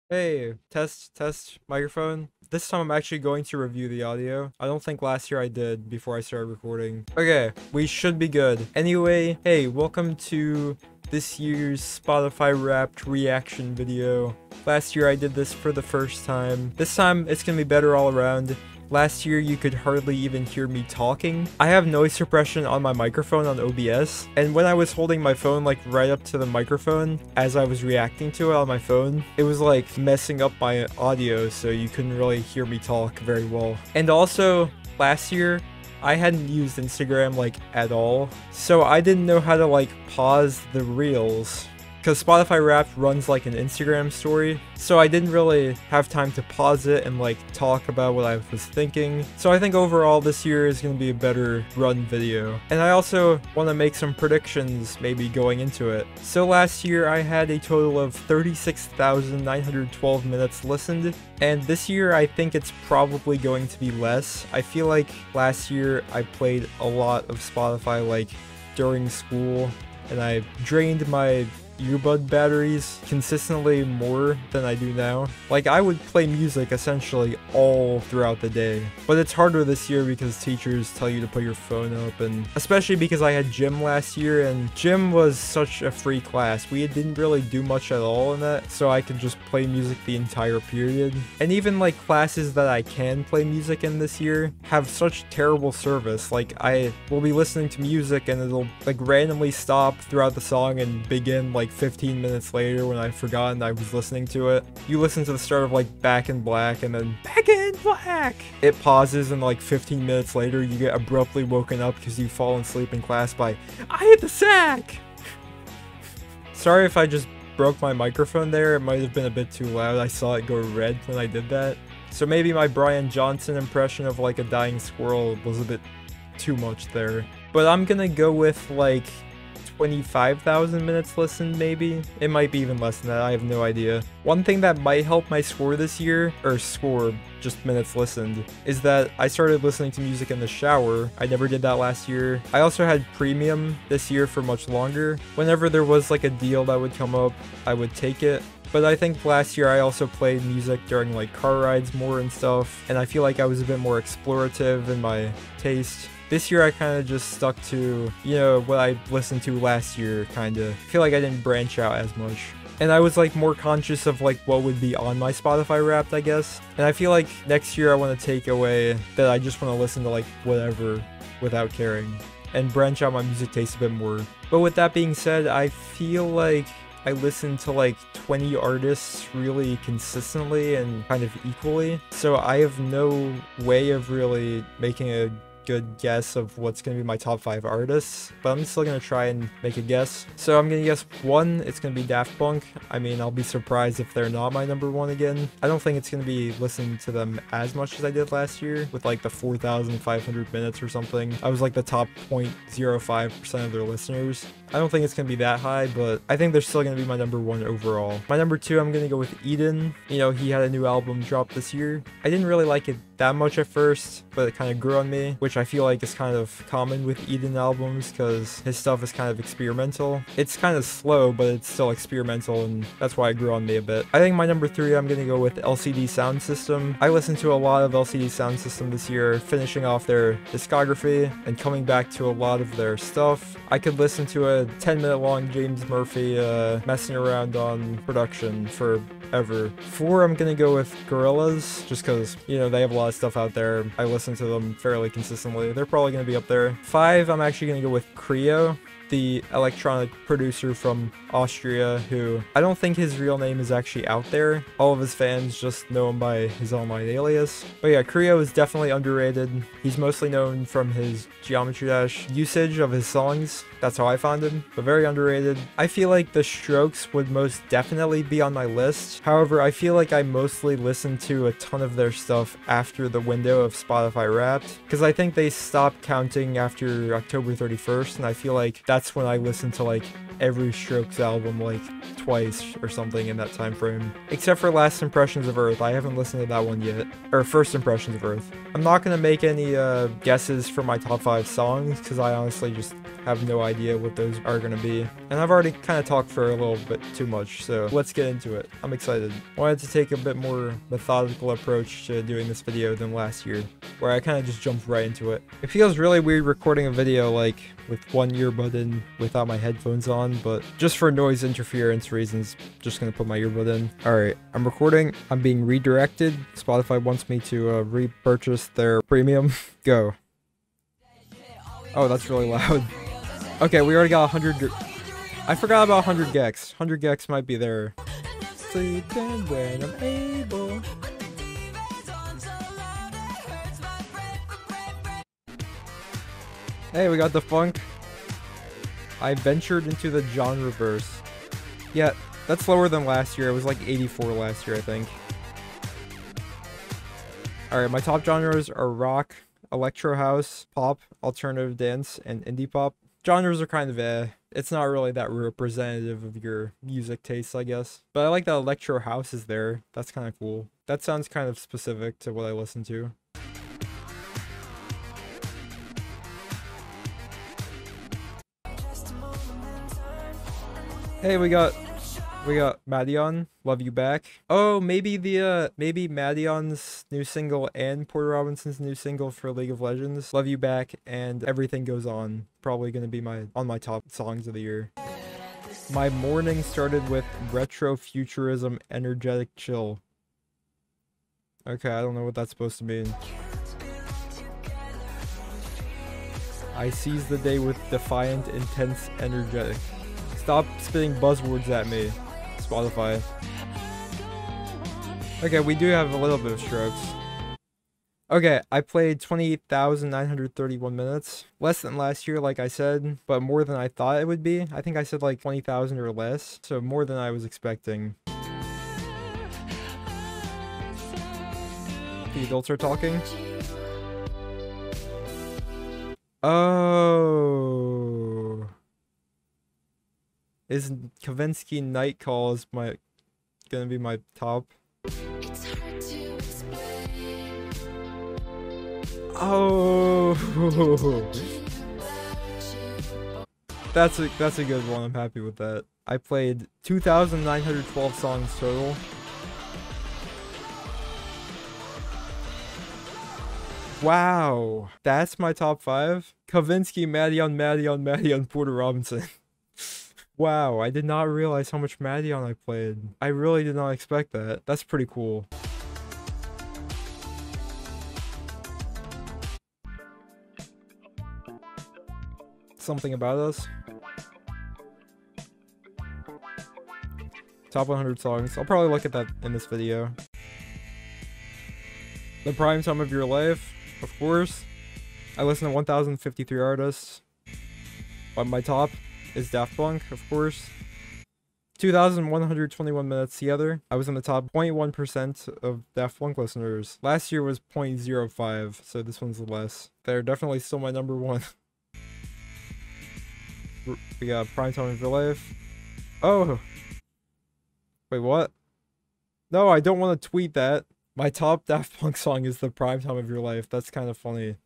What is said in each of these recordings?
Hey, test microphone. This time I'm actually going to review the audio. I don't think last year I did before I started recording. Okay, we should be good. Anyway, hey, welcome to this year's Spotify Wrapped reaction video. Last year I did this for the first time. This time it's gonna be better all around. Last year, you could hardly even hear me talking. I have noise suppression on my microphone on OBS, and when I was holding my phone like right up to the microphone as I was reacting to it on my phone, it was like messing up my audio, so you couldn't really hear me talk very well. And also, last year, I hadn't used Instagram like at all, so I didn't know how to like pause the reels. Because Spotify Wrapped runs like an Instagram story, so I didn't really have time to pause it and like talk about what I was thinking. So I think overall this year is going to be a better run video. And I also want to make some predictions maybe going into it. So last year I had a total of 36,912 minutes listened, and this year I think it's probably going to be less. I feel like last year I played a lot of Spotify like during school, and I drained my earbud batteries consistently more than I do now. Like, I would play music essentially all throughout the day, but it's harder this year because teachers tell you to put your phone up, and especially because I had gym last year, and gym was such a free class. We didn't really do much at all in that, so I could just play music the entire period. And even like classes that I can play music in this year have such terrible service. Like, I will be listening to music and it'll like randomly stop throughout the song and begin like 15 minutes later when I've forgotten I was listening to it. You listen to the start of like Back in Black, and then Back in Black! It pauses, and like 15 minutes later you get abruptly woken up because you've fallen asleep in class by I hit the sack! Sorry if I just broke my microphone there. It might have been a bit too loud. I saw it go red when I did that. So maybe my Brian Johnson impression of like a dying squirrel was a bit too much there. But I'm gonna go with like 25,000 minutes listened, maybe? It might be even less than that, I have no idea. One thing that might help my score this year, or score, just minutes listened, is that I started listening to music in the shower. I never did that last year. I also had premium this year for much longer. Whenever there was like a deal that would come up, I would take it. But I think last year I also played music during like car rides more and stuff, and I feel like I was a bit more explorative in my taste. This year I kind of just stuck to, you know, what I listened to last year, kind of. I feel like I didn't branch out as much. And I was like more conscious of like what would be on my Spotify Wrapped, I guess. And I feel like next year I want to take away that I just want to listen to like whatever without caring, and branch out my music taste a bit more. But with that being said, I feel like I listen to like 20 artists really consistently and kind of equally. So I have no way of really making a good guess of what's going to be my top 5 artists, but I'm still going to try and make a guess. So I'm going to guess 1, it's going to be Daft Punk. I mean, I'll be surprised if they're not my number 1 again. I don't think it's going to be listening to them as much as I did last year with like the 4,500 minutes or something. I was like the top 0.05% of their listeners. I don't think it's going to be that high, but I think they're still going to be my number 1 overall. My number 2, I'm going to go with Eden. You know, he had a new album drop this year. I didn't really like it that much at first, but it kind of grew on me, which I feel like is kind of common with Eden albums because his stuff is kind of experimental. It's kind of slow, but it's still experimental, and that's why it grew on me a bit. I think my number 3, I'm going to go with LCD Sound System. I listened to a lot of LCD Sound System this year, finishing off their discography and coming back to a lot of their stuff. I could listen to a 10-minute long James Murphy messing around on production forever. 4, I'm going to go with Gorillaz, just because, you know, they have a lot of stuff out there. I listen to them fairly consistently. They're probably going to be up there. 5, I'm actually going to go with Creo, the electronic producer from Austria, who I don't think his real name is actually out there. All of his fans just know him by his online alias. But yeah, Creo is definitely underrated. He's mostly known from his Geometry Dash usage of his songs. That's how I found him, but very underrated. I feel like The Strokes would most definitely be on my list. However, I feel like I mostly listened to a ton of their stuff after the window of Spotify Wrapped, because I think they stopped counting after October 31st, and I feel like that's when I listened to like every Strokes album like twice or something in that time frame. Except for Last Impressions of Earth. I haven't listened to that one yet. Or First Impressions of Earth. I'm not gonna make any guesses for my top 5 songs because I honestly just have no idea what those are gonna be. And I've already kind of talked for a little bit too much, so let's get into it. I'm excited. I wanted to take a bit more methodical approach to doing this video than last year, where I kind of just jumped right into it. It feels really weird recording a video like with one earbud in without my headphones on, but just for noise interference reasons, just gonna put my earbud in. Alright, I'm recording. I'm being redirected. Spotify wants me to repurchase their premium. Go. Oh, that's really loud. Okay, we already got 100. I forgot about 100 gex. 100 gex might be there. Sleeping when I'm able. Hey, we got the funk. I ventured into the genre-verse. Yeah, that's lower than last year. It was like 84 last year, I think. Alright, my top genres are rock, electro house, pop, alternative dance, and indie pop. Genres are kind of it's not really that representative of your music tastes, I guess. But I like that electro house is there. That's kind of cool. That sounds kind of specific to what I listen to. Hey, we got Madion, Love You Back. Oh, maybe maybe Madion's new single and Porter Robinson's new single for League of Legends, Love You Back and Everything Goes On. Probably gonna be on my top songs of the year. My morning started with retro futurism, energetic chill. Okay, I don't know what that's supposed to mean. I seize the day with defiant, intense, energetic. Stop spitting buzzwords at me, Spotify. Okay, we do have a little bit of Strokes. Okay, I played 28,931 minutes. Less than last year, like I said, but more than I thought it would be. I think I said like 20,000 or less, so more than I was expecting. The adults are talking. Oh. Is Kavinsky Night Calls gonna be my top? Oh, that's a good one. I'm happy with that. I played 2,912 songs total. Wow, that's my top 5. Kavinsky, Madion, Porter Robinson. Wow, I did not realize how much Madion I played. I really did not expect that. That's pretty cool. Something About Us. Top 100 songs. I'll probably look at that in this video. The Prime Time of Your Life, of course. I listen to 1,053 artists. But my top is Daft Punk, of course. 2,121 minutes together. I was in the top 0.1% of Daft Punk listeners. Last year was 0.05, so this one's less. They're definitely still my number 1. We got Prime Time of Your Life. Oh! Wait, what? No, I don't want to tweet that. My top Daft Punk song is The Prime Time of Your Life. That's kind of funny.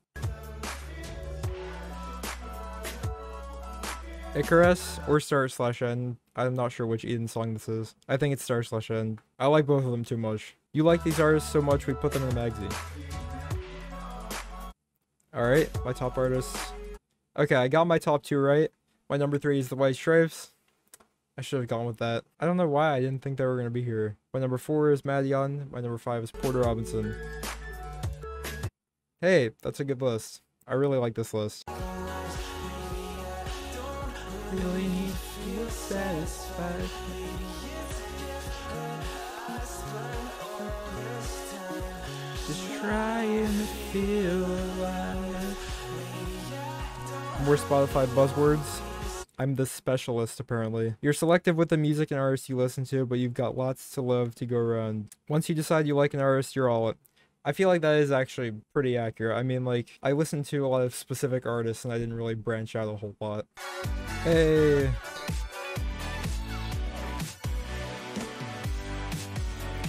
Icarus or Start/End. I'm not sure which Eden song this is. I think it's Start/End. I like both of them too much. You like these artists so much we put them in the magazine. Alright, my top artists. Okay, I got my top 2 right. My number 3 is The White Stripes. I should have gone with that. I don't know why I didn't think they were going to be here. My number 4 is Madion. My number 5 is Porter Robinson. Hey, that's a good list. I really like this list. Really need to feel satisfied. Just trying to feel alive. More Spotify buzzwords. I'm the specialist, apparently. You're selective with the music and artists you listen to, but you've got lots to love to go around. Once you decide you like an artist, you're all it. I feel like that is actually pretty accurate. I mean, like, I listened to a lot of specific artists and I didn't really branch out a whole lot. Hey!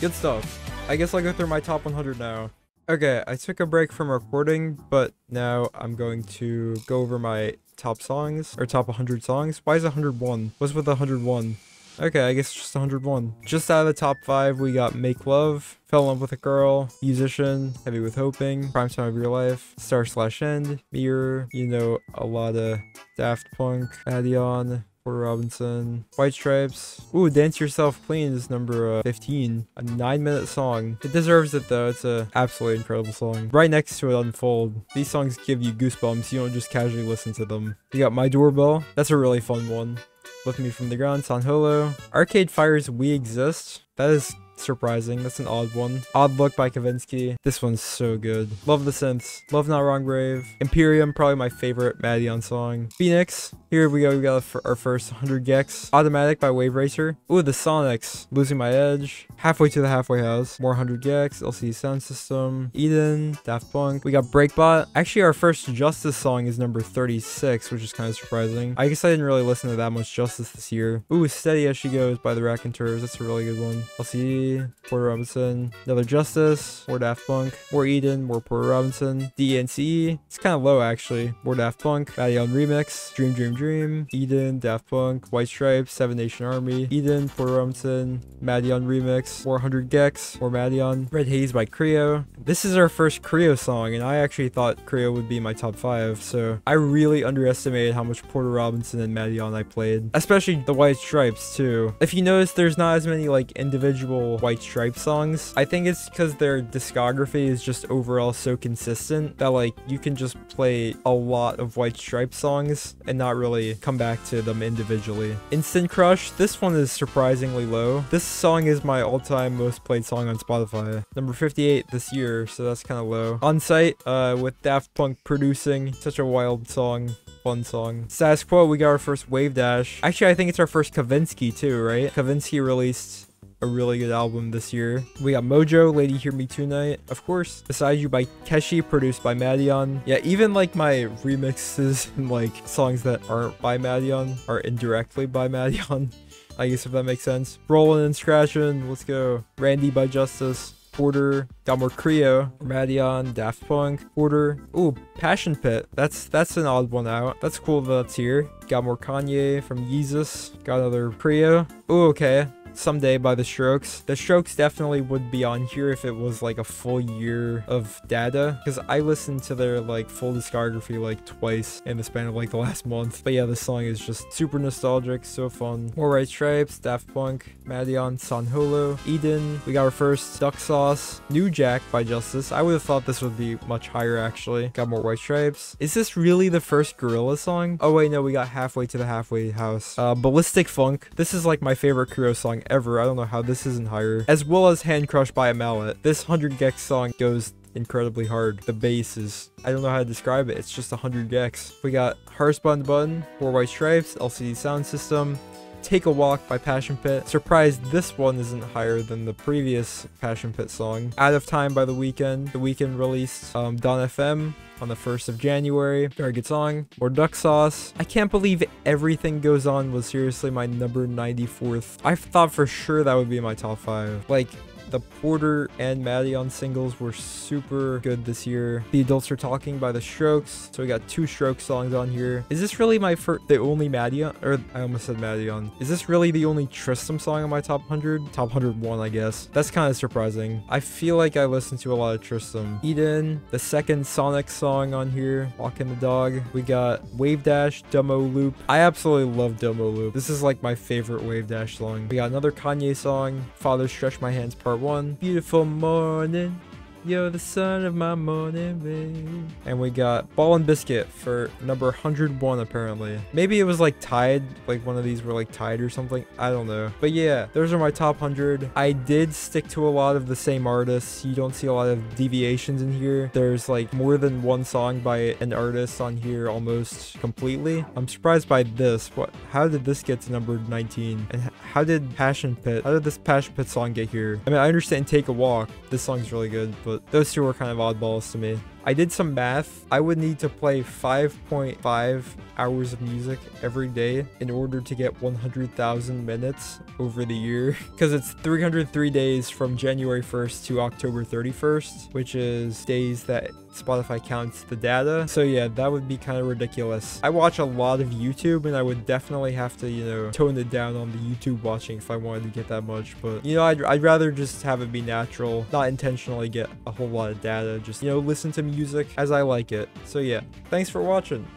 Good stuff. I guess I'll go through my top 100 now. Okay, I took a break from recording, but now I'm going to go over my top songs, or top 100 songs. Why is 101? What's with 101? Okay, I guess it's just 101. Just out of the top 5, we got Make Love, Fell in Love with a Girl, Musician, Heavy with Hoping, Prime Time of Your Life, Star/End, Mirror, you know, a lot of Daft Punk, Addion, Porter Robinson, White Stripes. Ooh, Dance Yourself Clean is number 15. A 9-minute song. It deserves it though. It's a absolutely incredible song. Right next to it, Unfold. These songs give you goosebumps. You don't just casually listen to them. You got My Doorbell. That's a really fun one. Lift Me From the Ground, San Holo. Arcade Fire's We Exist. That is surprising. That's an odd one. Odd Look by Kavinsky. This one's so good. Love the Synths. Love Not Wrong Brave. Imperium, probably my favorite Madeon song. Phoenix. Here we go. We got our first 100 gex. Automatic by Wave Racer. Ooh, the Sonics. Losing My Edge. Halfway to the Halfway House. More 100 gex. LCD Sound System. Eden. Daft Punk. We got Breakbot. Actually, our first Justice song is number 36, which is kind of surprising. I guess I didn't really listen to that much Justice this year. Ooh, Steady As She Goes by the Raconteurs. That's a really good one. LCD. Porter Robinson, another Justice, more Daft Punk, more Eden, more Porter Robinson, DNCE, it's kind of low actually, more Daft Punk, Madeon Remix, Dream Dream Dream, Eden, Daft Punk, White Stripes, Seven Nation Army, Eden, Porter Robinson, Madeon Remix, more 100 gex, more Madeon, Red Haze by Creo. This is our first Creo song, and I actually thought Creo would be my top 5, so I really underestimated how much Porter Robinson and Madeon I played, especially the White Stripes too. If you notice, there's not as many like individual White Stripes songs. I think it's because their discography is just overall so consistent that like you can just play a lot of White Stripes songs and not really come back to them individually. Instant Crush, this one is surprisingly low. This song is my all-time most played song on Spotify. Number 58 this year, so that's kind of low. On Site, with Daft Punk producing, such a wild song. Fun song. Status Quo, we got our first Wave Dash. Actually, I think it's our first Kavinsky too, right? Kavinsky released a really good album this year. We got Mojo, Lady Hear Me Tonight, of course. Beside You by Keshi, produced by Madeon. Yeah, even like my remixes and like songs that aren't by Madeon are indirectly by Madeon. I guess if that makes sense. Rollin' and Scratchin', let's go. Randy by Justice. Porter, got more Creo, Madeon, Daft Punk, Porter. Ooh, Passion Pit. That's an odd one out. That's cool that that's here. Got more Kanye from Yeezus. Got another Creo. Ooh, okay. Someday by The Strokes. The Strokes definitely would be on here if it was like a full year of data, because I listened to their like full discography like twice in the span of like the last month. But yeah, this song is just super nostalgic, so fun. More White Stripes, Daft Punk, Madeon, San Holo, Eden. We got our first Duck Sauce, New Jack by Justice. I would have thought this would be much higher actually. Got more White Stripes. Is this really the first Gorilla song? Oh wait, no, we got Halfway to the Halfway House. Ballistic Funk. This is like my favorite Creo song ever. I don't know how this isn't higher. As well as Hand Crushed by a Mallet. This 100 gex song goes incredibly hard. The bass is, I don't know how to describe it. It's just 100 gex. We got Hearts Bun Bun, Four White Stripes, LCD Sound System, Take a Walk by Passion Pit. Surprised this one isn't higher than the previous Passion Pit song. Out of Time by The Weeknd. The Weeknd released Dawn FM on the 1st of January. Very good song. More Duck Sauce. I can't believe Everything Goes On was seriously my number 94th. I thought for sure that would be my top 5. Like, the Porter and Madeon singles were super good this year. The Adults Are Talking by The Strokes. So we got 2 Strokes songs on here. Is this really the only Madeon? Or I almost said Madeon. Is this really the only Tristram song on my top 100? Top 101, I guess. That's kind of surprising. I feel like I listened to a lot of Tristram. Eden, the second Sonic song on here. Walking the Dog. We got Wave Dash, Dumbo Loop. I absolutely love Dumbo Loop. This is like my favorite Wave Dash song. We got another Kanye song. Father Stretch My Hands Part 1. Beautiful morning, you're the sun of my morning rain. And we got Ball and Biscuit for number 101 apparently. Maybe it was like tied, like one of these were like tied or something. I don't know. But yeah, those are my top 100. I did stick to a lot of the same artists. You don't see a lot of deviations in here. There's like more than one song by an artist on here almost completely. I'm surprised by this. How did this get to number 19? And how did this Passion Pit song get here? I mean, I understand Take a Walk. This song's really good, but those two were kind of oddballs to me. I did some math. I would need to play 5.5 hours of music every day in order to get 100,000 minutes over the year, because it's 303 days from January 1st to October 31st, which is days that Spotify counts the data. So yeah, that would be kind of ridiculous. I watch a lot of YouTube, and I would definitely have to, you know, tone it down on the YouTube watching if I wanted to get that much. But, you know, I'd rather just have it be natural, not intentionally get a whole lot of data, just, you know, listen to music as I like it. So yeah, thanks for watching.